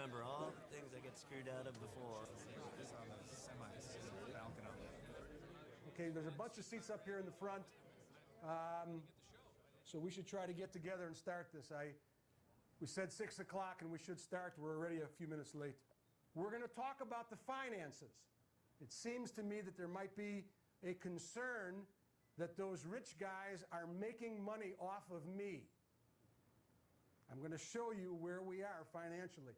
remember all the things I get screwed out of before. Okay, there's a bunch of seats up here in the front. So we should try to get together and start this. We said 6 o'clock and we should start. We're already a few minutes late. We're going to talk about the finances. It seems to me that there might be a concern that those rich guys are making money off of me. I'm going to show you where we are financially.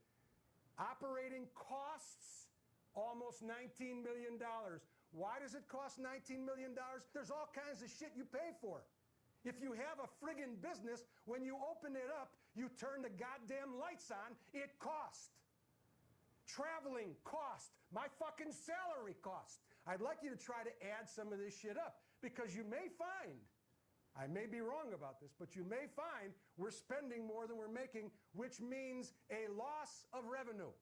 Operating costs, almost $19 million. Why does it cost $19 million? There's all kinds of shit you pay for. If you have a friggin' business, when you open it up, you turn the goddamn lights on, it costs. Traveling cost. My fucking salary cost. I'd like you to try to add some of this shit up because you may find, I may be wrong about this, but you may find we're spending more than we're making, which means a loss of revenue.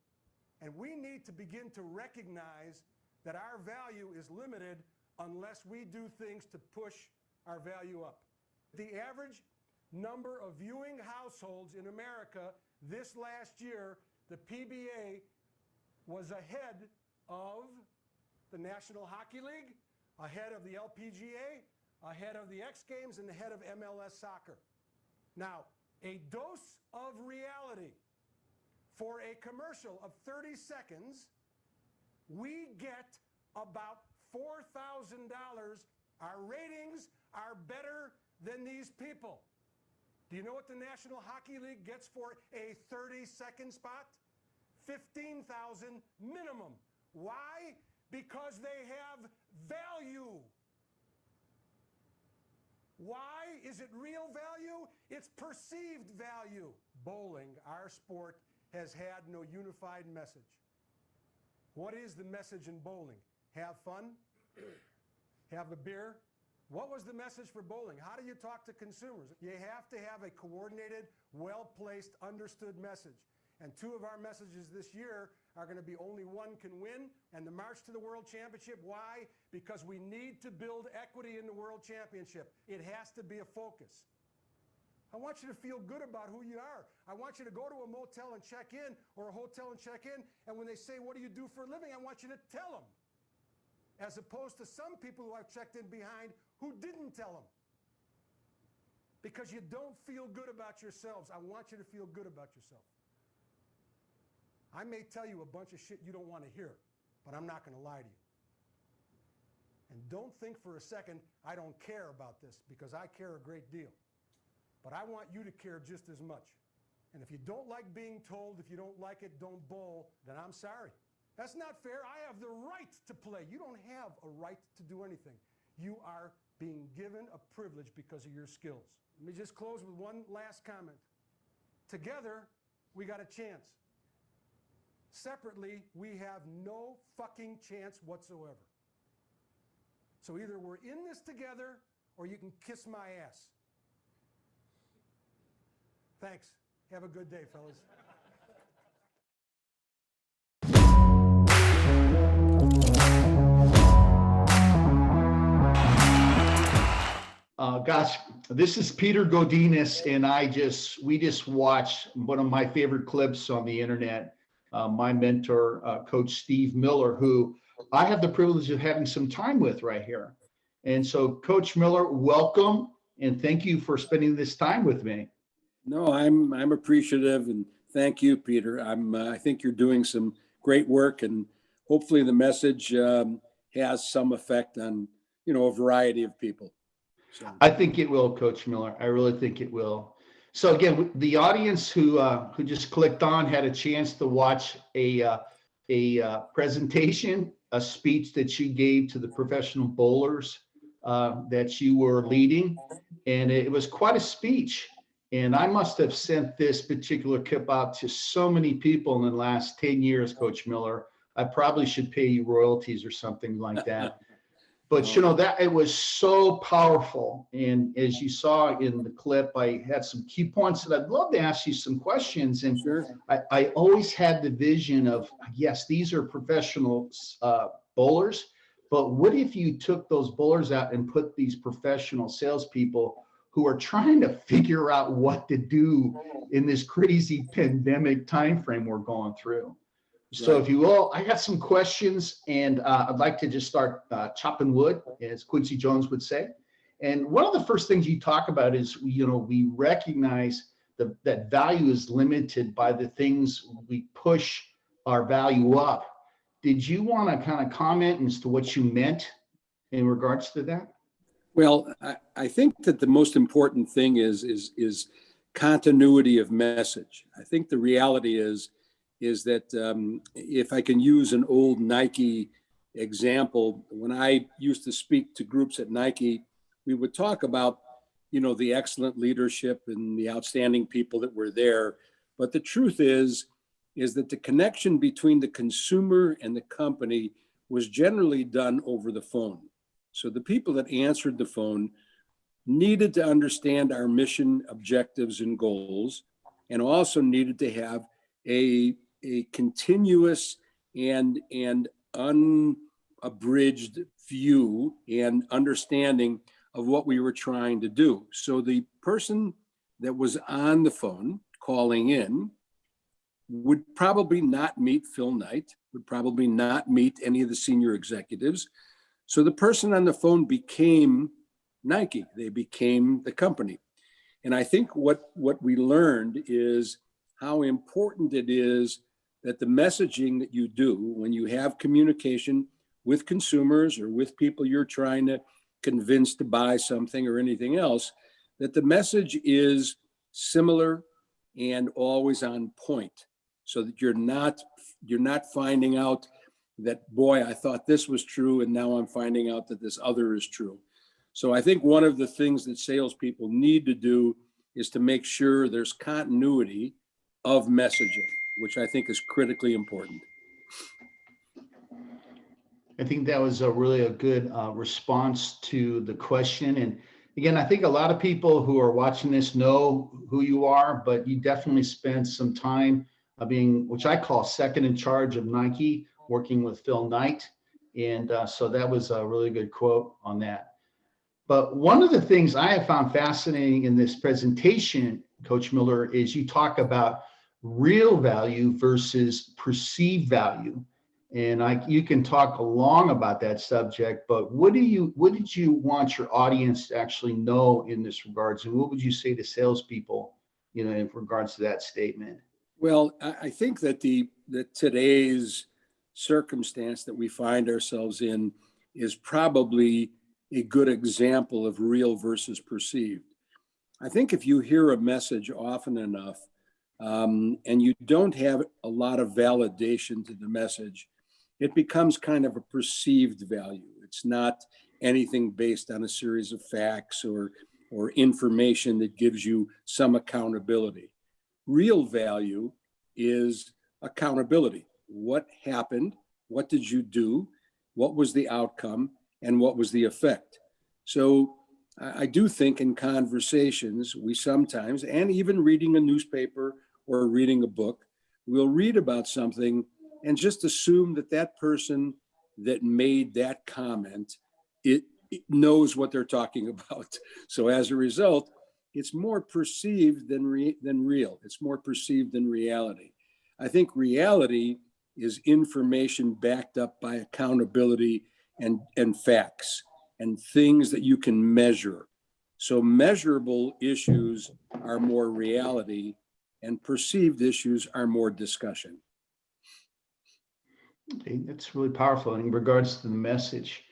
And we need to begin to recognize that our value is limited unless we do things to push our value up. The average number of viewing households in America this last year, the PBA was ahead of the National Hockey League, ahead of the LPGA, ahead of the X Games, and ahead of MLS soccer. Now, a dose of reality. For a commercial of 30 seconds, we get about $4,000. Our ratings are better than these people. Do you know what the National Hockey League gets for a 30-second spot? $15,000 minimum. Why? Because they have value. Why is it real value? It's perceived value. Bowling, our sport, has had no unified message. What is the message in bowling? Have fun? Have a beer? What was the message for bowling? How do you talk to consumers? You have to have a coordinated, well-placed, understood message. And two of our messages this year are going to be only one can win and the march to the World Championship. Why? Because we need to build equity in the World Championship. It has to be a focus. I want you to feel good about who you are. I want you to go to a motel and check in or a hotel and check in, and when they say, what do you do for a living? I want you to tell them. As opposed to some people who I've checked in behind who didn't tell them. Because you don't feel good about yourselves. I want you to feel good about yourself. I may tell you a bunch of shit you don't want to hear, but I'm not going to lie to you. And don't think for a second I don't care about this, because I care a great deal. But I want you to care just as much. And if you don't like being told, if you don't like it, don't bowl, then I'm sorry. That's not fair. I have the right to play. You don't have a right to do anything. You are being given a privilege because of your skills. Let me just close with one last comment. Together, we got a chance. Separately, we have no fucking chance whatsoever. So either we're in this together or you can kiss my ass. Thanks. Have a good day, fellas. Gosh, this is Peter Godinez, and we just watched one of my favorite clips on the internet. My mentor, Coach Steve Miller, who I have the privilege of having some time with right here. And so, Coach Miller, welcome, and thank you for spending this time with me. No, I'm appreciative, and thank you, Peter. I think you're doing some great work, and hopefully the message has some effect on a variety of people. So I think it will, Coach Miller. I really think it will. So again, the audience who just clicked on had a chance to watch a presentation, a speech that you gave to the professional bowlers that you were leading, and it was quite a speech. And I must have sent this particular clip out to so many people in the last 10 years, Coach Miller. I probably should pay you royalties or something like that. But that it was so powerful. And as you saw in the clip, I had some key points that I'd love to ask you some questions. And Sure. I always had the vision of, yes, these are professional bowlers, but what if you took those bowlers out and put these professional salespeople who are trying to figure out what to do in this crazy pandemic timeframe we're going through. So Right. if you will, I got some questions, and I'd like to just start chopping wood, as Quincy Jones would say. And one of the first things you talk about is, we recognize that value is limited by the things we push our value up. Did you want to kind of comment as to what you meant in regards to that? Well, I think that the most important thing is continuity of message. I think the reality is that if I can use an old Nike example, when I used to speak to groups at Nike, we would talk about, the excellent leadership and the outstanding people that were there. But the truth is that the connection between the consumer and the company was generally done over the phone. So the people that answered the phone needed to understand our mission, objectives, and goals, and also needed to have a continuous and unabridged view and understanding of what we were trying to do. So the person that was on the phone calling in would probably not meet Phil Knight, would probably not meet any of the senior executives. So the person on the phone became Nike. They became the company. And I think what we learned is how important it is that the messaging that you do when you have communication with consumers or with people you're trying to convince to buy something or anything else, that the message is similar and always on point, so that you're not finding out that, boy, I thought this was true and now I'm finding out that this other is true. So I think one of the things that salespeople need to do is to make sure there's continuity of messaging, which I think is critically important. I think that was a good response to the question. And again, I think a lot of people who are watching this know who you are, but you definitely spent some time being, which I call second in charge of Nike, working with Phil Knight. And so that was a really good quote on that. But one of the things I have found fascinating in this presentation, Coach Miller, is you talk about real value versus perceived value. And you can talk long about that subject, but what did you want your audience to actually know in this regards? And what would you say to salespeople, in regards to that statement? Well, I think that that today's circumstance that we find ourselves in is probably a good example of real versus perceived. I think if you hear a message often enough, and you don't have a lot of validation to the message, it becomes kind of a perceived value. It's not anything based on a series of facts or information that gives you some accountability. Real value is accountability. What happened? What did you do? What was the outcome? And what was the effect? So I do think in conversations, we sometimes, and even reading a newspaper or reading a book, we'll read about something and just assume that person that made that comment, it knows what they're talking about. So as a result, it's more perceived than real. It's more perceived than reality. I think reality is information backed up by accountability and facts and things that you can measure. So measurable issues are more reality and perceived issues are more discussion. Okay, that's really powerful in regards to the message.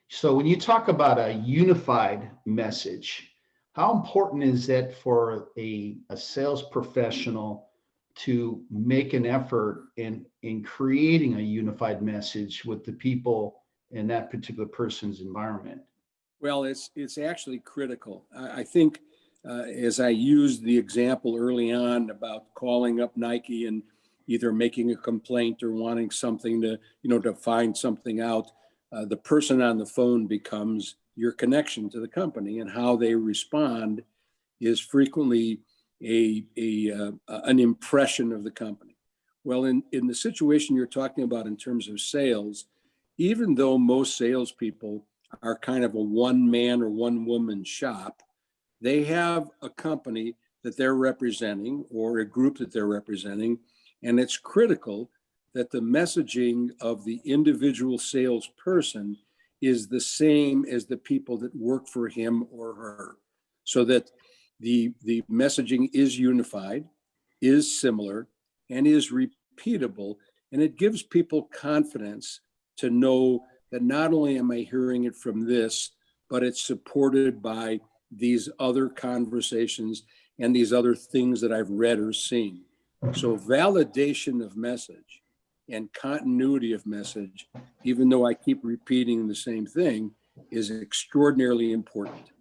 So when you talk about a unified message, how important is that for a sales professional to make an effort in creating a unified message with the people in that particular person's environment? Well, it's actually critical. I think as I used the example early on about calling up Nike and either making a complaint or wanting something to find something out, the person on the phone becomes your connection to the company, and how they respond is frequently an impression of the company. Well, in the situation you're talking about in terms of sales, even though most salespeople are kind of a one-man or one-woman shop, They have a company that they're representing or a group that they're representing, and it's critical that the messaging of the individual salesperson is the same as the people that work for him or her, so that the messaging is unified, is similar, and is repeatable, and it gives people confidence to know that not only am I hearing it from this, but it's supported by these other conversations and these other things that I've read or seen. So validation of message and continuity of message, even though I keep repeating the same thing, is extraordinarily important.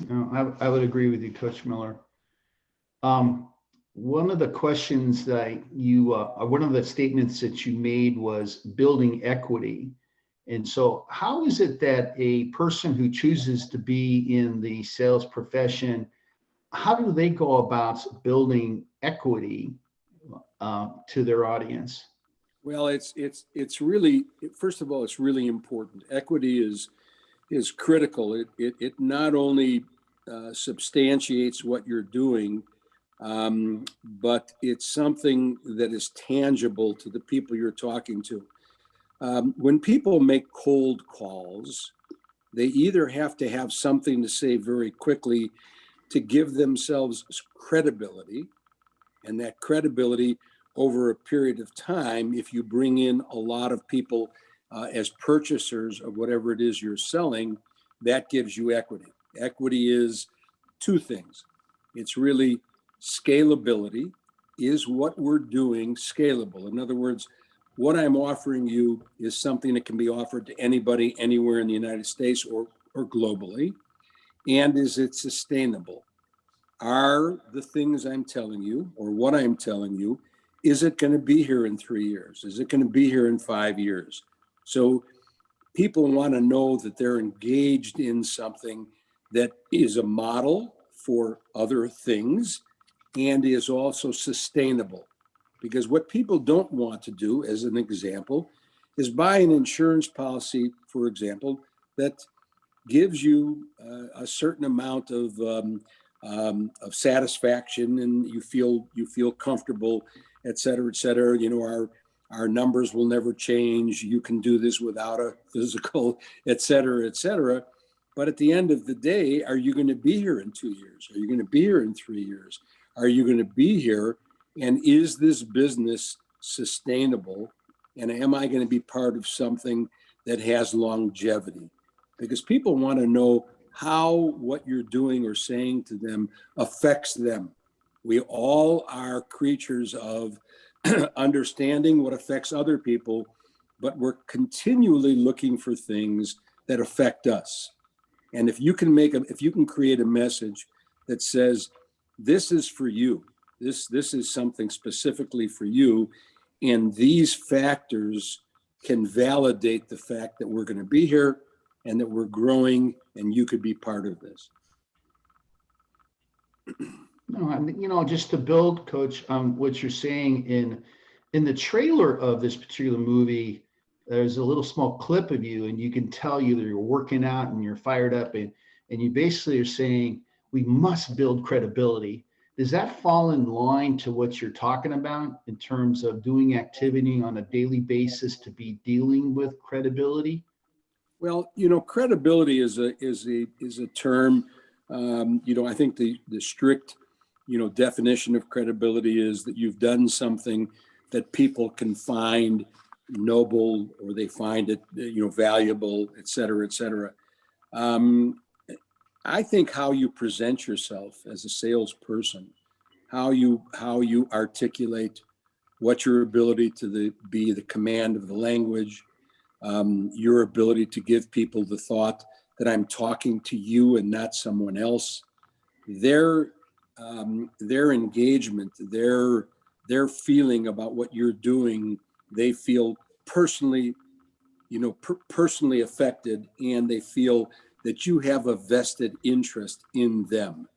No, I would agree with you, Coach Miller. One of the questions that one of the statements that you made was building equity. And so how is it that a person who chooses to be in the sales profession, how do they go about building equity to their audience? Well, it's really, first of all, it's really important. Equity is critical. It not only substantiates what you're doing, but it's something that is tangible to the people you're talking to. When people make cold calls, they either have to have something to say very quickly to give themselves credibility, and that credibility over a period of time, if you bring in a lot of people as purchasers of whatever it is you're selling, that gives you equity. Equity is two things. It's really scalability. Is what we're doing scalable? In other words, what I'm offering you is something that can be offered to anybody, anywhere in the United States or globally. And is it sustainable? Are the things I'm telling you, or what I'm telling you, is it going to be here in 3 years? Is it going to be here in 5 years? So people want to know that they're engaged in something that is a model for other things and is also sustainable. Because what people don't want to do, as an example, is buy an insurance policy, for example, that gives you a certain amount of satisfaction, and you feel comfortable, et cetera, et cetera. You know, our numbers will never change. You can do this without a physical, et cetera, et cetera. But at the end of the day, are you going to be here in 2 years? Are you going to be here in 3 years? Are you going to be here? And is this business sustainable? And am I going to be part of something that has longevity? Because people want to know how what you're doing or saying to them affects them. We all are creatures of understanding what affects other people, but we're continually looking for things that affect us. And if you can create a message that says, this is for you, this is something specifically for you, and these factors can validate the fact that we're going to be here and that we're growing, and you could be part of this. No, I mean, just to build, Coach, what you're saying in the trailer of this particular movie, there's a little small clip of you, and you can tell that you're working out and you're fired up, and you basically are saying, we must build credibility. Does that fall in line to what you're talking about in terms of doing activity on a daily basis to be dealing with credibility? Well, credibility is a term. I think the strict, definition of credibility is that you've done something that people can find noble, or they find it, valuable, et cetera, et cetera. I think how you present yourself as a salesperson, how you articulate what your ability to be the command of the language, your ability to give people the thought that I'm talking to you and not someone else, their engagement, their feeling about what you're doing, they feel personally, personally affected, and they feel that you have a vested interest in them.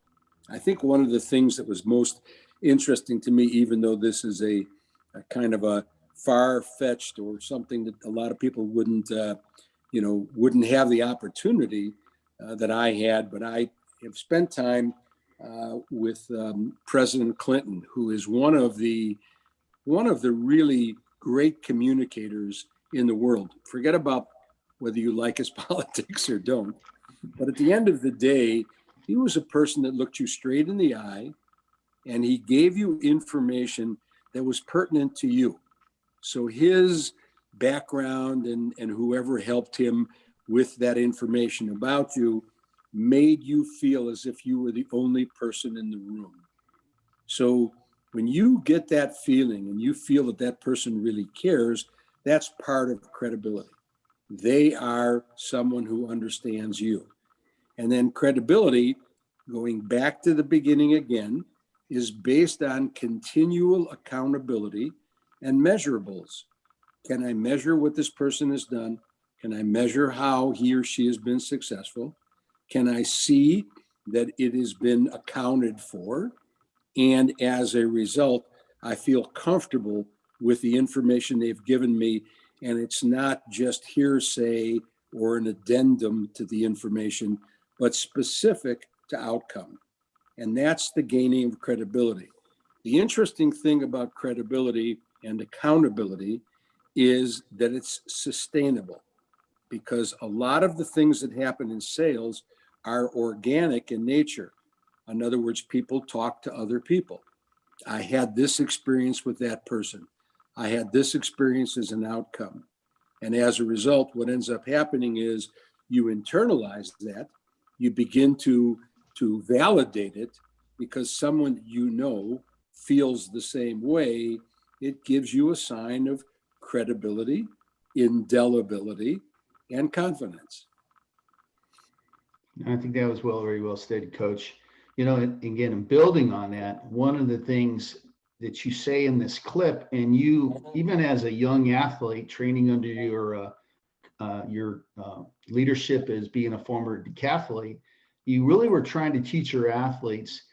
I think one of the things that was most interesting to me, even though this is a kind of a far-fetched or something that a lot of people wouldn't have the opportunity, that I had, but I have spent time with President Clinton, who is one of the really great communicators in the world. Forget about whether you like his politics or don't. But at the end of the day, he was a person that looked you straight in the eye, and he gave you information that was pertinent to you. So his background and whoever helped him with that information about you made you feel as if you were the only person in the room. So when you get that feeling and you feel that that person really cares, that's part of credibility. They are someone who understands you. And then credibility, going back to the beginning again, is based on continual accountability and measurables. Can I measure what this person has done? Can I measure how he or she has been successful? Can I see that it has been accounted for? And as a result, I feel comfortable with the information they've given me, and it's not just hearsay or an addendum to the information, but specific to outcome. And that's the gaining of credibility. The interesting thing about credibility and accountability is that it's sustainable, because a lot of the things that happen in sales are organic in nature. In other words, people talk to other people. I had this experience with that person. I had this experience as an outcome. And as a result, what ends up happening is you internalize that, you begin to validate it because someone you know feels the same way. It gives you a sign of credibility, indelibility, and confidence. I think that was very well stated, Coach. You know, and again, in building on that, one of the things that you say in this clip, and you, even as a young athlete training under your leadership as being a former decathlete, you really were trying to teach your athletes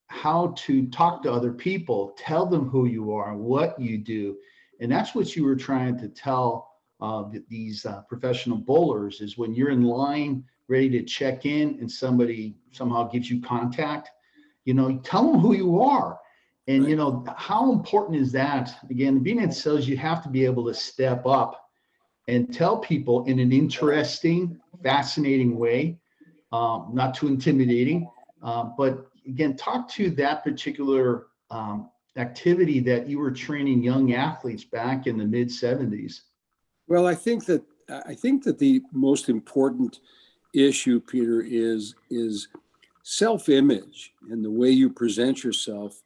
how to talk to other people, tell them who you are, what you do. And that's what you were trying to tell these professional bowlers, is when you're in line ready to check in and somebody somehow gives you contact, you know, tell them who you are. And, Right. you know, how important is that? Again, being in sales, you have to be able to step up and tell people in an interesting, fascinating way, not too intimidating, but again, talk to that particular activity that you were training young athletes back in the mid 70s. Well, I think that the most important issue, Peter, is self-image, and the way you present yourself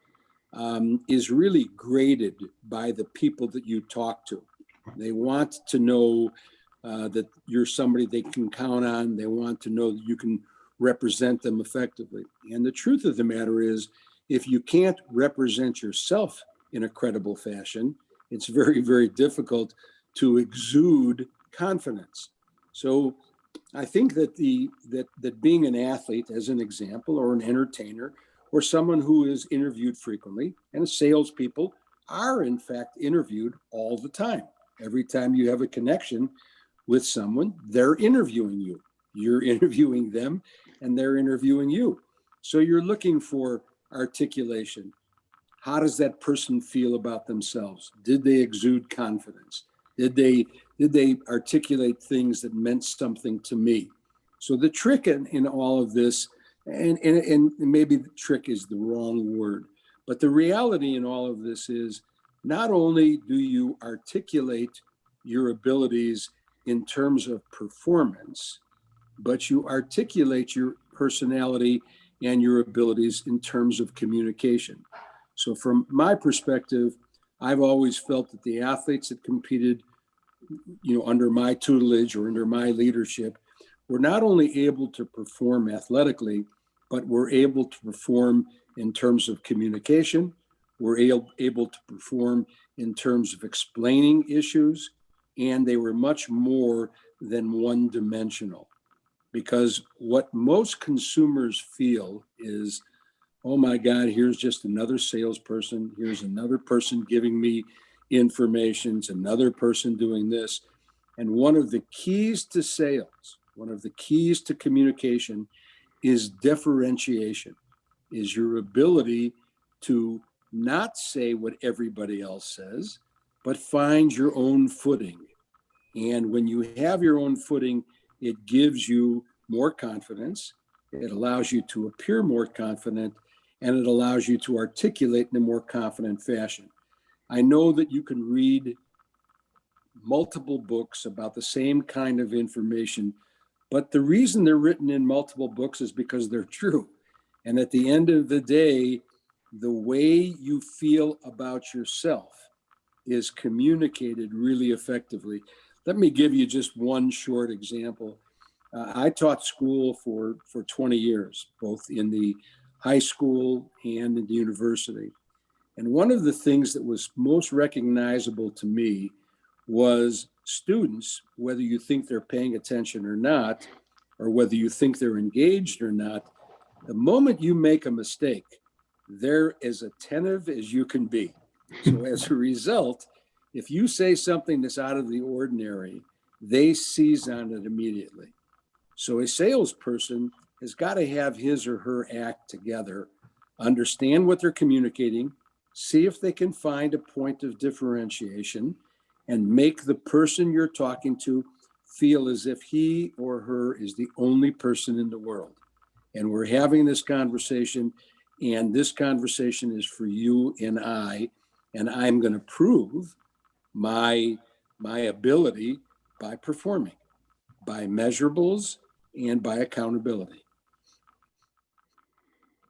is really graded by the people that you talk to. They want to know that you're somebody they can count on. They want to know that you can represent them effectively. And the truth of the matter is, if you can't represent yourself in a credible fashion, it's very, very difficult to exude confidence. So I think that that being an athlete, as an example, or an entertainer, or someone who is interviewed frequently, and salespeople are in fact interviewed all the time. Every time you have a connection with someone, they're interviewing you. You're interviewing them, and they're interviewing you. So you're looking for articulation. How does that person feel about themselves? Did they exude confidence? Did they articulate things that meant something to me? So the trick in all of this, and maybe the trick is the wrong word, but the reality in all of this is, not only do you articulate your abilities in terms of performance, but you articulate your personality and your abilities in terms of communication. So from my perspective, I've always felt that the athletes that competed, under my tutelage or under my leadership, were not only able to perform athletically, but were able to perform in terms of communication. Were able to perform in terms of explaining issues, and they were much more than one-dimensional. Because what most consumers feel is, oh my God, here's just another salesperson. Here's another person giving me information. It's another person doing this. And one of the keys to sales one of the keys to communication is differentiation, is your ability to not say what everybody else says, but find your own footing. And when you have your own footing, it gives you more confidence. It allows you to appear more confident, and it allows you to articulate in a more confident fashion. I know that you can read multiple books about the same kind of information, but the reason they're written in multiple books is because they're true. And at the end of the day, the way you feel about yourself is communicated really effectively. Let me give you just one short example. I taught school for 20 years, both in the high school and in the university. And one of the things that was most recognizable to me was students, whether you think they're paying attention or not, or whether you think they're engaged or not, the moment you make a mistake, they're as attentive as you can be. So as a result, if you say something that's out of the ordinary, they seize on it immediately. So a salesperson has got to have his or her act together, understand what they're communicating, see if they can find a point of differentiation, and make the person you're talking to feel as if he or her is the only person in the world. And we're having this conversation, and this conversation is for you and I'm going to prove my ability by performing, by measurables, and by accountability.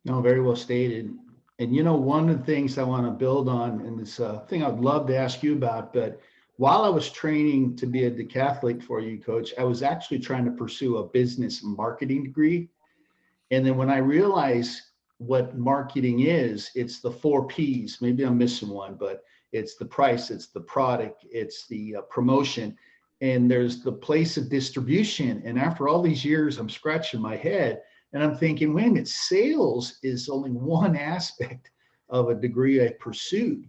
No, very well stated. And one of the things I want to build on, and this thing I'd love to ask you about, but while I was training to be a decathlete for you, Coach, I was actually trying to pursue a business marketing degree. And then when I realized what marketing is, it's the 4 Ps. Maybe I'm missing one, but it's the price, it's the product, it's the promotion, and there's the place of distribution. And after all these years, I'm scratching my head and I'm thinking, wait a minute, sales is only one aspect of a degree I pursued.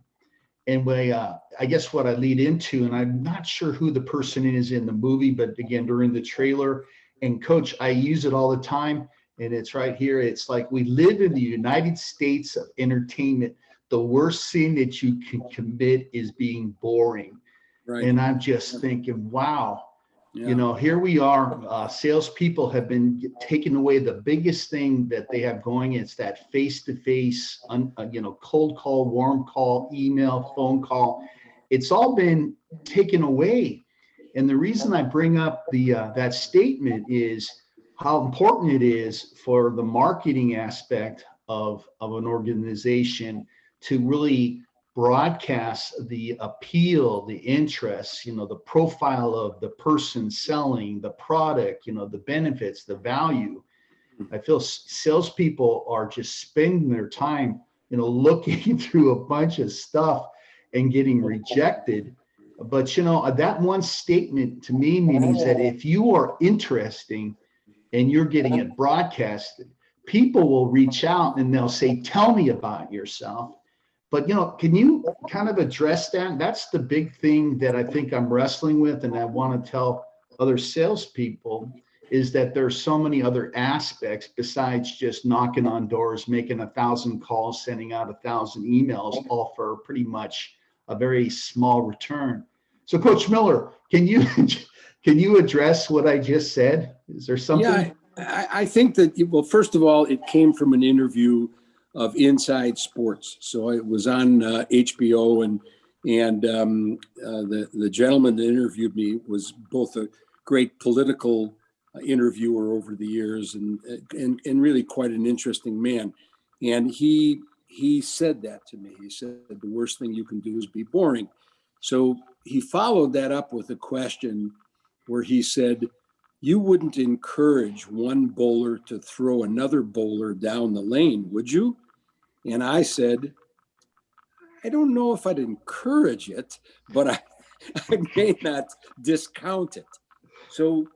And I guess what I lead into, and I'm not sure who the person is in the movie, but again, during the trailer, and Coach, I use it all the time, and it's right here. It's like, we live in the United States of entertainment. The worst sin that you can commit is being boring. Right. And I'm just thinking, wow, here we are. Salespeople have been taking away the biggest thing that they have going. It's that face-to-face, cold call, warm call, email, phone call. It's all been taken away. And the reason I bring up that statement is how important it is for the marketing aspect of an organization to really broadcast the appeal, the interests, the profile of the person selling the product, the benefits, the value. I feel salespeople are just spending their time, looking through a bunch of stuff and getting rejected. But, that one statement to me means that if you are interesting and you're getting it broadcasted, people will reach out and they'll say, tell me about yourself. But, can you kind of address that? That's the big thing that I think I'm wrestling with. And I want to tell other salespeople is that there's so many other aspects besides just knocking on doors, making 1,000 calls, sending out 1,000 emails, all for pretty much a very small return. So Coach Miller, can you address what I just said? Is there something? Yeah, I think that, well, first of all, it came from an interview of Inside Sports. So it was on HBO, and the gentleman that interviewed me was both a great political interviewer over the years and really quite an interesting man. And he said that to me. He said, the worst thing you can do is be boring. So he followed that up with a question where he said, you wouldn't encourage one bowler to throw another bowler down the lane, would you? And I said, I don't know if I'd encourage it, but I may not discount it. So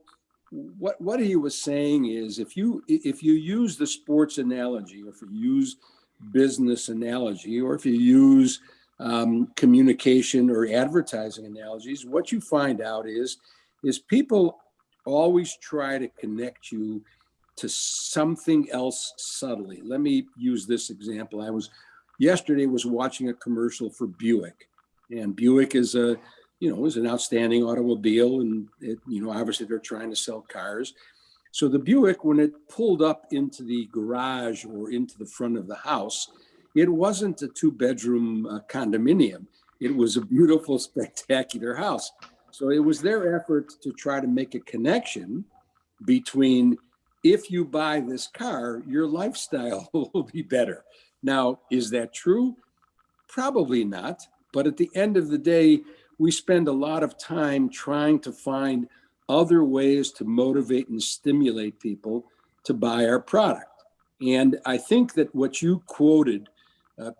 what he was saying is, if you use the sports analogy, or if you use business analogy, or if you use communication or advertising analogies, what you find out is people always try to connect you to something else subtly. Let me use this example. Yesterday was watching a commercial for Buick, and Buick is is an outstanding automobile, and obviously they're trying to sell cars. So the Buick, when it pulled up into the garage or into the front of the house, it wasn't a 2-bedroom condominium. It was a beautiful, spectacular house. So it was their effort to try to make a connection between, if you buy this car, your lifestyle will be better. Now, is that true? Probably not. But at the end of the day, we spend a lot of time trying to find other ways to motivate and stimulate people to buy our product. And I think that what you quoted,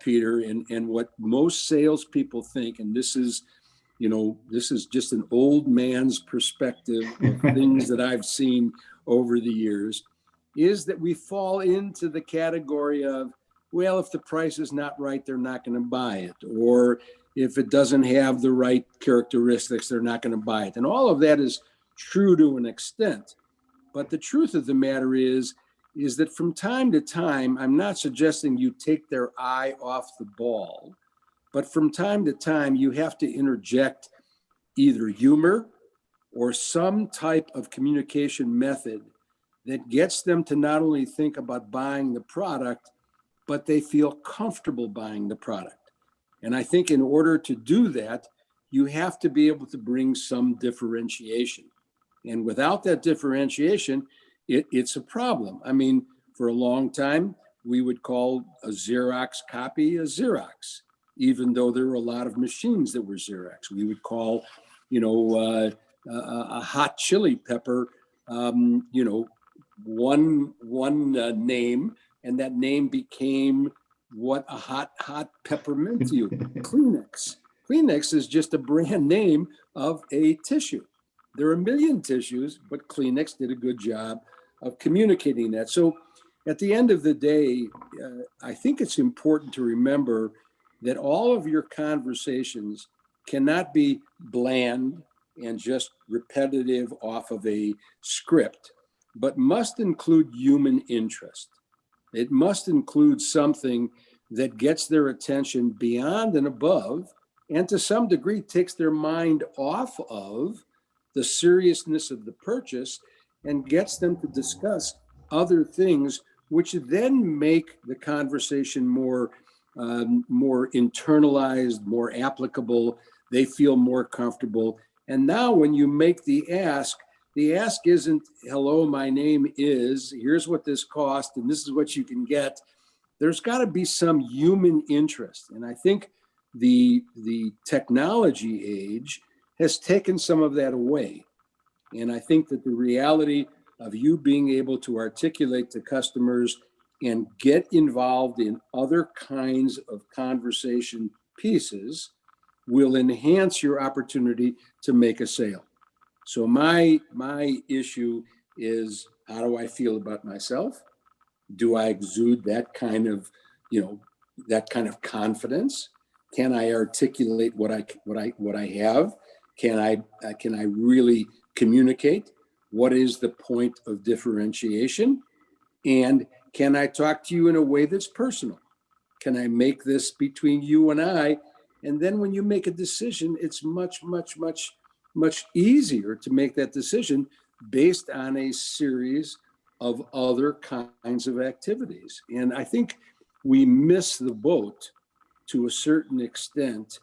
Peter, and what most salespeople think, and this is just an old man's perspective of things that I've seen over the years, is that we fall into the category of, well, if the price is not right, they're not going to buy it. Or if it doesn't have the right characteristics, they're not going to buy it. And all of that is true to an extent. But the truth of the matter is that from time to time, I'm not suggesting you take their eye off the ball, but from time to time, you have to interject either humor or some type of communication method that gets them to not only think about buying the product, but they feel comfortable buying the product. And I think in order to do that, you have to be able to bring some differentiation. And without that differentiation, it's a problem. I mean, for a long time, we would call a Xerox copy a Xerox, even though there were a lot of machines that were Xerox. We would call, a hot chili pepper, one name, and that name became what a hot pepper meant to you. Kleenex. Kleenex is just a brand name of a tissue. There are a million tissues, but Kleenex did a good job of communicating that. So at the end of the day, I think it's important to remember that all of your conversations cannot be bland and just repetitive off of a script, but must include human interest. It must include something that gets their attention beyond and above, and to some degree takes their mind off of the seriousness of the purchase and gets them to discuss other things, which then make the conversation more internalized, more applicable. They feel more comfortable. And now when you make the ask isn't, hello, my name is, here's what this cost, and this is what you can get. There's got to be some human interest. And I think the technology age has taken some of that away. And I think that the reality of you being able to articulate to customers and get involved in other kinds of conversation pieces will enhance your opportunity to make a sale. So my issue is, how do I feel about myself? Do I exude that kind of confidence? Can I articulate what I have? Can I really communicate? What is the point of differentiation? And can I talk to you in a way that's personal? Can I make this between you and I? And then when you make a decision, it's much, much, much, much easier to make that decision based on a series of other kinds of activities. And I think we miss the boat to a certain extent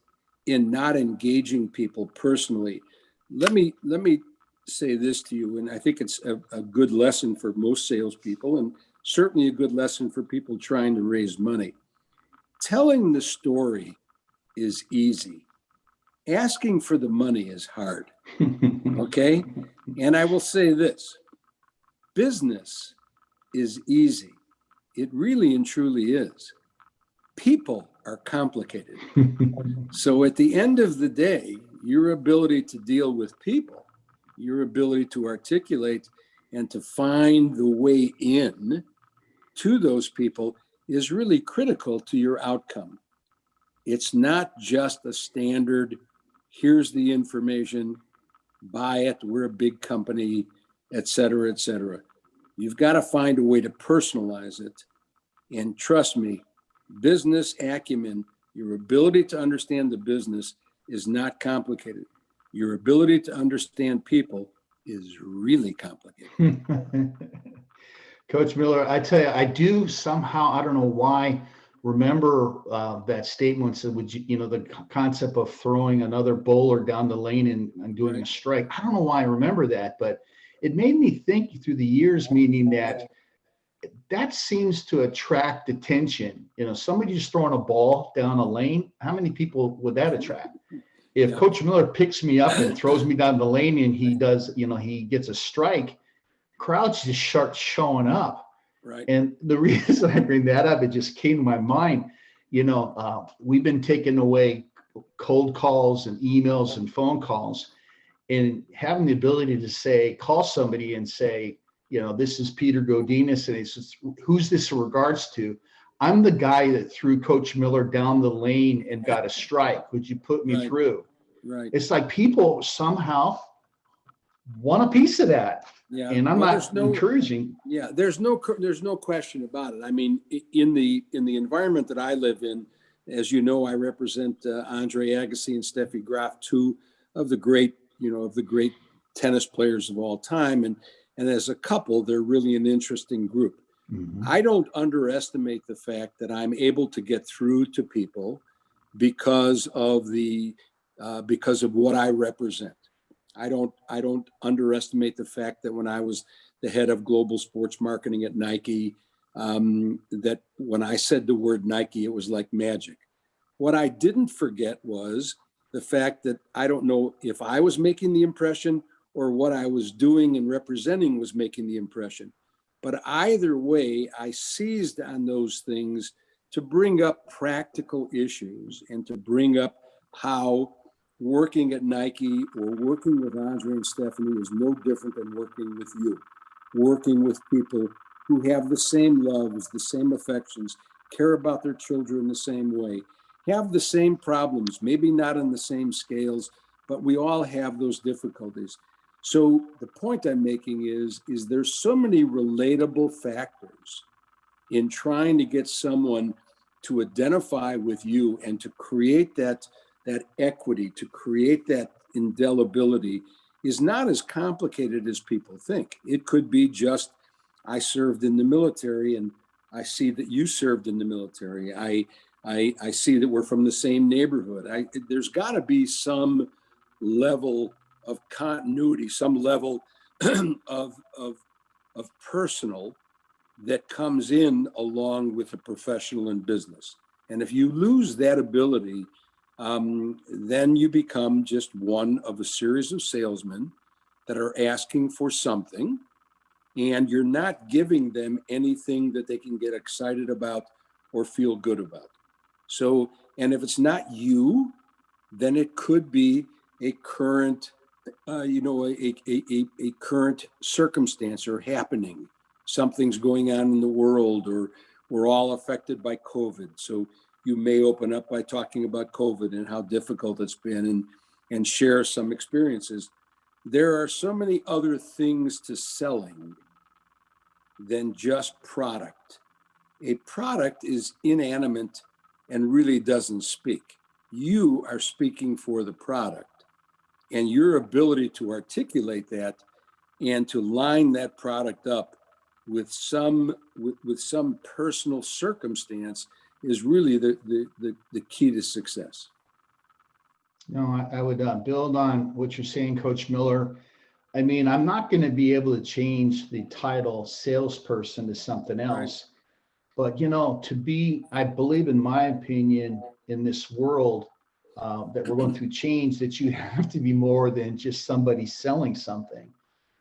in not engaging people personally. Let me say this to you, and I think it's a good lesson for most salespeople, and certainly a good lesson for people trying to raise money. Telling the story is easy. Asking for the money is hard, okay? And I will say this, business is easy. It really and truly is. People are complicated. So at the end of the day, your ability to deal with people, your ability to articulate and to find the way in to those people is really critical to your outcome. It's not just a standard, here's the information, buy it, we're a big company, et cetera, et cetera. You've got to find a way to personalize it. And trust me, business acumen, your ability to understand the business is not complicated. Your ability to understand people is really complicated. Coach Miller, I tell you, I do somehow, I don't know why, remember that statement said, would you know, the concept of throwing another bowler down the lane and doing Right. a strike. I don't know why I remember that, but it made me think through the years, meaning that seems to attract attention. You know, somebody just throwing a ball down a lane, how many people would that attract? If Yeah. Coach Miller picks me up and throws me down the lane and he does, you know, he gets a strike, crowds just start showing up. Right. And the reason I bring that up, it just came to my mind, you know, we've been taking away cold calls and emails and phone calls, and having the ability to say, call somebody and say, you know, this is Peter Godinez, and he says, who's this in regards to? I'm the guy that threw Coach Miller down the lane and got a strike. Would you put me Right. through? Right. It's like people somehow want a piece of that. Yeah. And I'm not encouraging. Yeah, there's no question about it. I mean, in the environment that I live in, as you know, I represent Andre Agassi and Steffi Graf, two of the great tennis players of all time, and as a couple, they're really an interesting group. Mm-hmm. I don't underestimate the fact that I'm able to get through to people because of what I represent. I don't underestimate the fact that when I was the head of global sports marketing at Nike, that when I said the word Nike, it was like magic. What I didn't forget was the fact that I don't know if I was making the impression or what I was doing and representing was making the impression. But either way, I seized on those things to bring up practical issues and to bring up how working at Nike or working with Andre and Stephanie is no different than working with you, working with people who have the same loves, the same affections, care about their children the same way, have the same problems, maybe not on the same scales, but we all have those difficulties. So the point I'm making is there's so many relatable factors in trying to get someone to identify with you and to create that equity, to create that indelibility is not as complicated as people think. It could be just, I served in the military and I see that you served in the military. I see that we're from the same neighborhood. There's got to be some level of continuity, some level of personal that comes in along with a professional in business. And if you lose that ability, then you become just one of a series of salesmen that are asking for something, and you're not giving them anything that they can get excited about or feel good about. So, and if it's not you, then it could be a current, a current circumstance or happening. Something's going on in the world, or we're all affected by COVID. So you may open up by talking about COVID and how difficult it's been and share some experiences. There are so many other things to selling than just product. A product is inanimate and really doesn't speak. You are speaking for the product, and your ability to articulate that and to line that product up with some personal circumstance is really the key to success. No, I would build on what you're saying, Coach Miller. I mean, I'm not going to be able to change the title salesperson to something else. Right. But, you know, I believe, in my opinion, in this world that we're going through change, that you have to be more than just somebody selling something.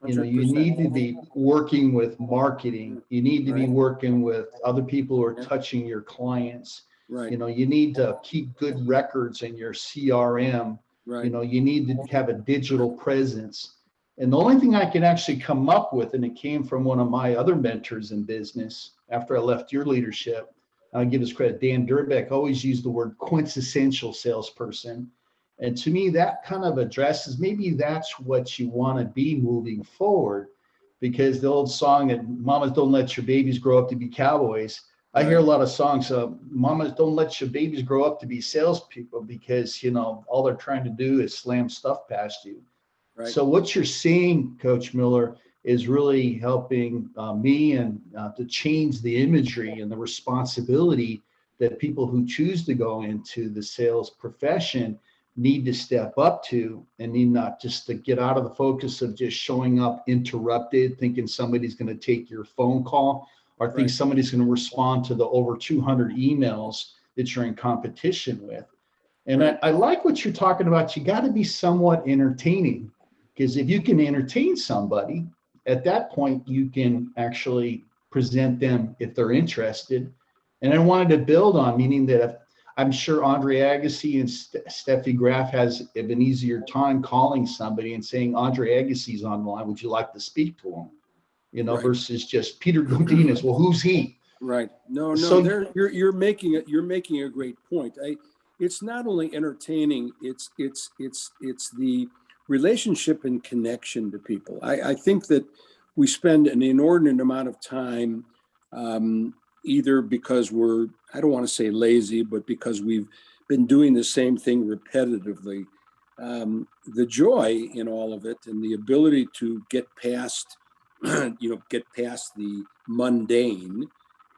100%. You know, you need to be working with marketing. You need to be working with other people who are touching your clients. Right. You know, you need to keep good records in your CRM. Right. You know, you need to have a digital presence. And the only thing I can actually come up with, and it came from one of my other mentors in business after I left your leadership, I'll give his credit, Dan Durbeck always used the word quintessential salesperson. And to me, that kind of addresses, maybe that's what you want to be moving forward. because the old song that mamas don't let your babies grow up to be cowboys. I hear a lot of songs, mamas don't let your babies grow up to be salespeople because, all they're trying to do is slam stuff past you. Right. So what you're seeing, Coach Miller, is really helping me and to change the imagery and the responsibility that people who choose to go into the sales profession need to step up to, and need not just to get out of the focus of just showing up interrupted, thinking somebody's going to take your phone call, or think somebody's going to respond to the over 200 emails that you're in competition with. And I like what you're talking about. You got to be somewhat entertaining, because if you can entertain somebody, at that point, you can actually present them if they're interested. And I wanted to build on, meaning that if, I'm sure Andre Agassi and Steffi Graf has an easier time calling somebody and saying, Andre Agassi's on the line, would you like to speak to him? Versus just Peter Godinez. Well, who's he? Right. No. So you're making a great point. It's not only entertaining. It's the relationship and connection to people. I think that we spend an inordinate amount of time, either because we're, I don't want to say lazy, but because we've been doing the same thing repetitively. The joy in all of it and the ability to get past the mundane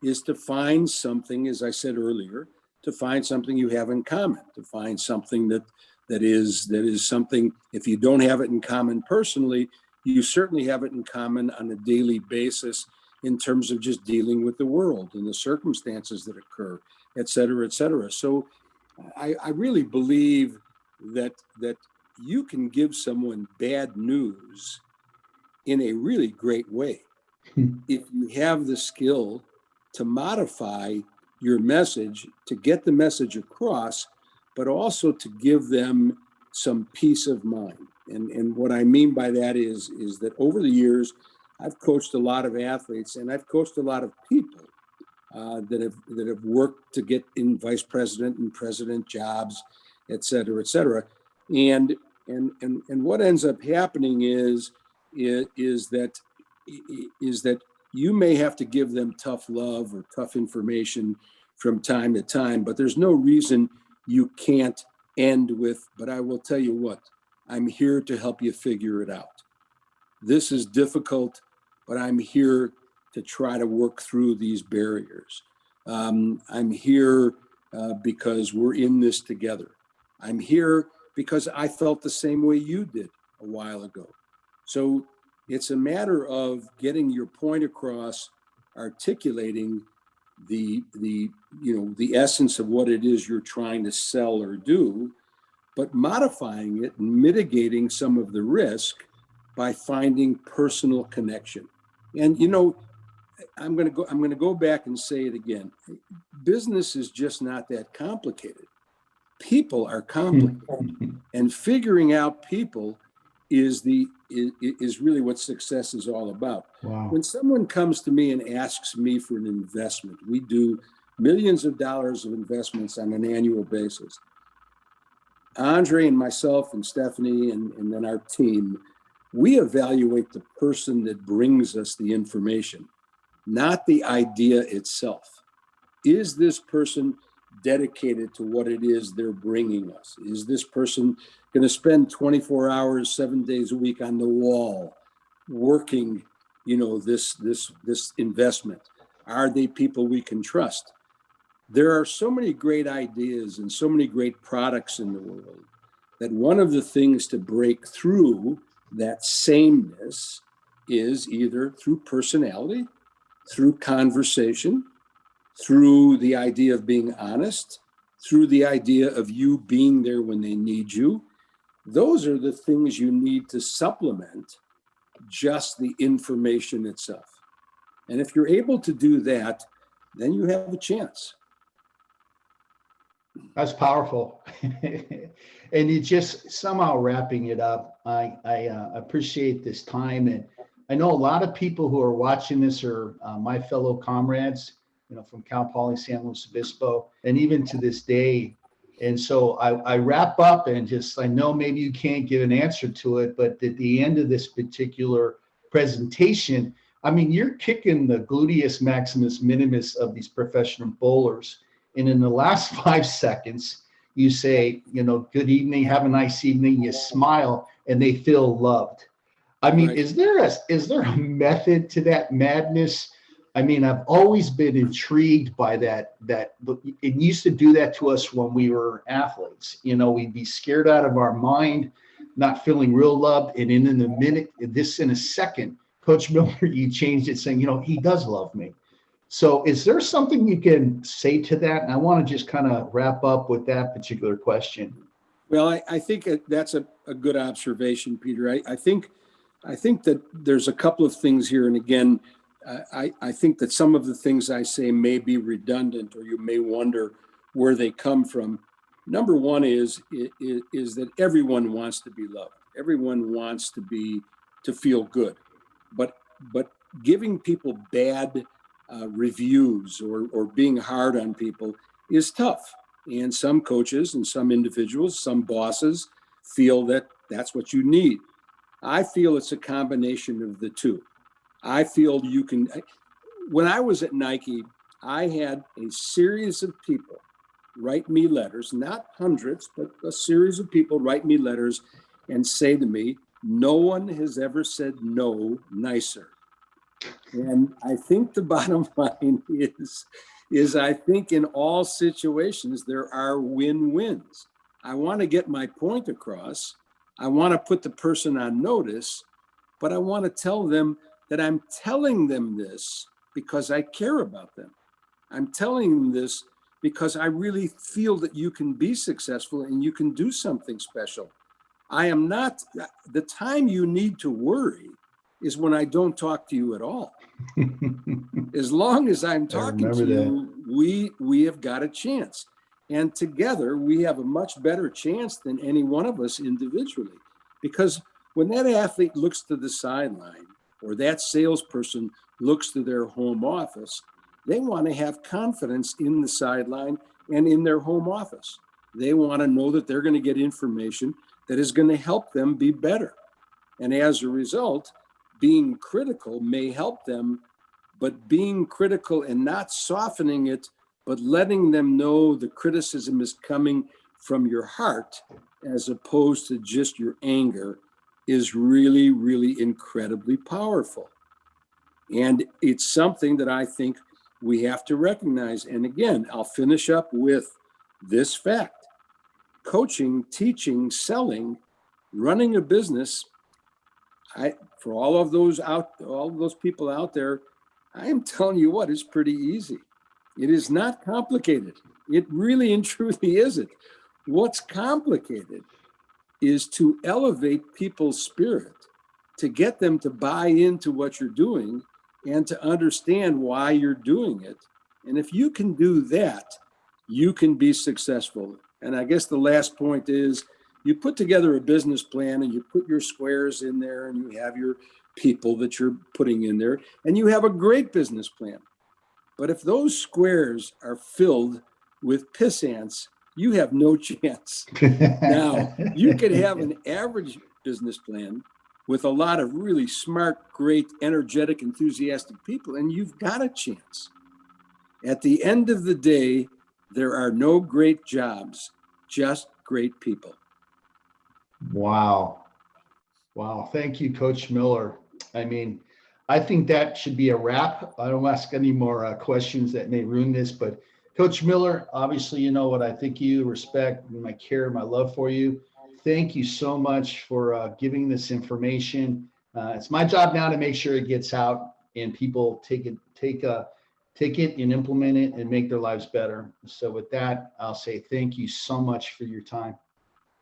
is to find something, as I said earlier, to find something you have in common, to find something that is something, if you don't have it in common personally, you certainly have it in common on a daily basis in terms of just dealing with the world and the circumstances that occur, et cetera, et cetera. So I really believe that you can give someone bad news in a really great way if you have the skill to modify your message to get the message across, but also to give them some peace of mind. And what I mean by that is that over the years, I've coached a lot of athletes, and I've coached a lot of people that have worked to get in vice president and president jobs, et cetera, et cetera. And what ends up happening is that you may have to give them tough love or tough information from time to time, but there's no reason you can't end with, but I will tell you what, I'm here to help you figure it out. This is difficult, but I'm here to try to work through these barriers. I'm here because we're in this together. I'm here because I felt the same way you did a while ago. So it's a matter of getting your point across, articulating the essence of what it is you're trying to sell or do, but modifying it and mitigating some of the risk by finding personal connection. And I'm going to go back and say it again. Business is just not that complicated. People are complicated, and figuring out people is really what success is all about. Wow. When someone comes to me and asks me for an investment, we do millions of dollars of investments on an annual basis. Andre and myself and Stephanie and then our team, we evaluate the person that brings us the information, not the idea itself. Is this person dedicated to what it is they're bringing us? Is this person going to spend 24 hours, 7 days a week on the wall working, this investment? Are they people we can trust? There are so many great ideas and so many great products in the world that one of the things to break through that sameness is either through personality, through conversation, through the idea of being honest, through the idea of you being there when they need you. Those are the things you need to supplement just the information itself. And if you're able to do that, then you have a chance. That's powerful. And you just somehow wrapping it up. I appreciate this time. And I know a lot of people who are watching this are my fellow comrades, from Cal Poly San Luis Obispo, and even to this day. And so I wrap up and I know maybe you can't give an answer to it, but at the end of this particular presentation. I mean, you're kicking the gluteus maximus minimus of these professional bowlers. And in the last 5 seconds, you say, good evening, have a nice evening. You smile and they feel loved. I mean, Right. is there a method to that madness? I mean, I've always been intrigued by that it used to do that to us when we were athletes. We'd be scared out of our mind, not feeling real loved. And in a second, Coach Miller, you changed it saying, he does love me. So is there something you can say to that? And I want to just kind of wrap up with that particular question. Well, I think that's a good observation, Peter. I think that there's a couple of things here. And again, I think that some of the things I say may be redundant, or you may wonder where they come from. Number one is that everyone wants to be loved. Everyone wants to feel good. But giving people bad reviews or being hard on people is tough. And some coaches and some individuals, some bosses feel that that's what you need. I feel it's a combination of the two. I feel when I was at Nike, I had a series of people write me letters, not hundreds, but a series of people write me letters and say to me, no one has ever said no nicer. And I think the bottom line is I think in all situations, there are win-wins. I want to get my point across. I want to put the person on notice, but I want to tell them that I'm telling them this because I care about them. I'm telling them this because I really feel that you can be successful and you can do something special. The time you need to worry is when I don't talk to you at all. As long as I'm talking to you, we have got a chance. And together we have a much better chance than any one of us individually. Because when that athlete looks to the sideline or that salesperson looks to their home office, they want to have confidence in the sideline and in their home office. They want to know that they're going to get information that is going to help them be better. And as a result, being critical may help them, but being critical and not softening it, but letting them know the criticism is coming from your heart as opposed to just your anger is really, really incredibly powerful. And it's something that I think we have to recognize. And again, I'll finish up with this fact. Coaching, teaching, selling, running a business, for all of those people out there, I am telling you what, it's pretty easy. It is not complicated. It really and truly isn't. What's complicated is to elevate people's spirit, to get them to buy into what you're doing and to understand why you're doing it. And if you can do that, you can be successful. And I guess the last point is, you put together a business plan and you put your squares in there and you have your people that you're putting in there and you have a great business plan. But if those squares are filled with piss ants, you have no chance. Now, you could have an average business plan with a lot of really smart, great, energetic, enthusiastic people, and you've got a chance. At the end of the day, there are no great jobs, just great people. Wow. Thank you, Coach Miller. I mean, I think that should be a wrap. I don't ask any more questions that may ruin this, but Coach Miller, obviously, you know what I think you, respect, my care, my love for you. Thank you so much for giving this information. It's my job now to make sure it gets out and people take it and implement it and make their lives better. So with that, I'll say thank you so much for your time.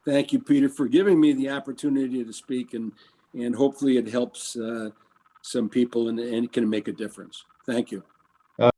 Thank you, Peter, for giving me the opportunity to speak, and hopefully it helps some people and it can make a difference. Thank you.